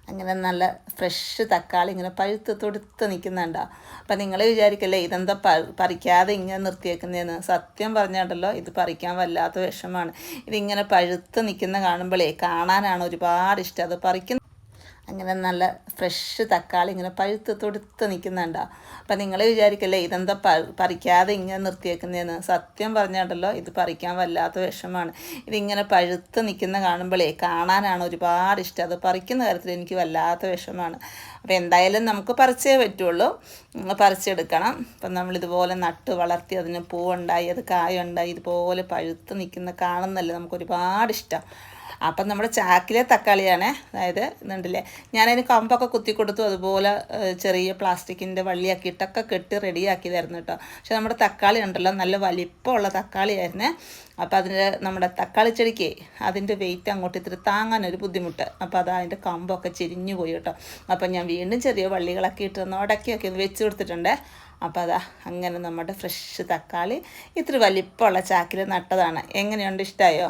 അങ്ങനെ നല്ല ഫ്രഷ് തക്കാളി ഇങ്ങനെ പഴുത്ത് തൊടുത്ത് നിൽക്കുന്നുണ്ടോ. അപ്പം നിങ്ങൾ വിചാരിക്കല്ലേ ഇതെന്താ പറിക്കാതെ ഇങ്ങനെ നിർത്തിയേക്കുന്നതെന്ന്. സത്യം പറഞ്ഞാണ്ടല്ലോ ഇത് പറിക്കാൻ വല്ലാത്ത വിഷമാണ്. ഇതിങ്ങനെ പഴുത്ത് നിൽക്കുന്ന കാണുമ്പോഴേ കാണാനാണ് ഒരുപാട് ഇഷ്ടം. അത് പറിക്കുന്ന അങ്ങനെ നല്ല ഫ്രഷ് തക്കാളി ഇങ്ങനെ പഴുത്ത് തൊടുത്ത് നിൽക്കുന്നുണ്ടോ. അപ്പം നിങ്ങൾ വിചാരിക്കല്ലേ ഇതെന്താ പറിക്കാതെ ഇങ്ങനെ നിർത്തിയേക്കുന്നതെന്ന്. സത്യം പറഞ്ഞാണ്ടല്ലോ ഇത് പറിക്കാൻ വല്ലാത്ത വിഷമാണ്. ഇതിങ്ങനെ പഴുത്ത് നിൽക്കുന്ന കാണുമ്പോഴേ കാണാനാണ് ഒരുപാട് ഇഷ്ടം. അത് പറിക്കുന്ന കാര്യത്തിൽ എനിക്ക് വല്ലാത്ത വിഷമാണ്. അപ്പോൾ എന്തായാലും നമുക്ക് പറിച്ചേ പറ്റുള്ളൂ, പറിച്ചെടുക്കണം. അപ്പം നമ്മളിതുപോലെ നട്ട് വളർത്തി അതിന് പൂവുണ്ടായി, അത് കായുണ്ടായി, ഇതുപോലെ പഴുത്ത് നിൽക്കുന്ന കാണുന്നല്ലേ നമുക്ക് ഒരുപാട് ഇഷ്ടം. അപ്പം നമ്മുടെ ചാക്കിലെ തക്കാളിയാണ്, അതായത് ഇതുണ്ടല്ലേ, ഞാനതിന് കമ്പൊക്കെ കുത്തി കൊടുത്തു, അതുപോലെ ചെറിയ പ്ലാസ്റ്റിക്കിൻ്റെ വള്ളിയാക്കിയിട്ടൊക്കെ കെട്ടി റെഡിയാക്കിയതായിരുന്നു കേട്ടോ. പക്ഷെ നമ്മുടെ തക്കാളി ഉണ്ടല്ലോ നല്ല വലിപ്പമുള്ള തക്കാളിയായിരുന്നേ. അപ്പോൾ അതിന് നമ്മുടെ തക്കാളി ചെടിക്ക് അതിൻ്റെ വെയിറ്റ് അങ്ങോട്ട് ഇത്തിരി താങ്ങാനൊരു ബുദ്ധിമുട്ട്. അപ്പോൾ അത് അതിൻ്റെ കമ്പൊക്കെ ചെരിഞ്ഞു പോയി കേട്ടോ. അപ്പം ഞാൻ വീണ്ടും ചെറിയ വള്ളികളൊക്കെ ഇട്ട് ഉടക്കിയൊക്കെ ഒന്ന് വെച്ച് കൊടുത്തിട്ടുണ്ട്. അപ്പോൾ അതാ അങ്ങനെ നമ്മുടെ ഫ്രഷ് തക്കാളി ഇത്തിരി വലിപ്പമുള്ള ചാക്കിൽ നട്ടതാണ്. എങ്ങനെയുണ്ട്, ഇഷ്ടമായോ?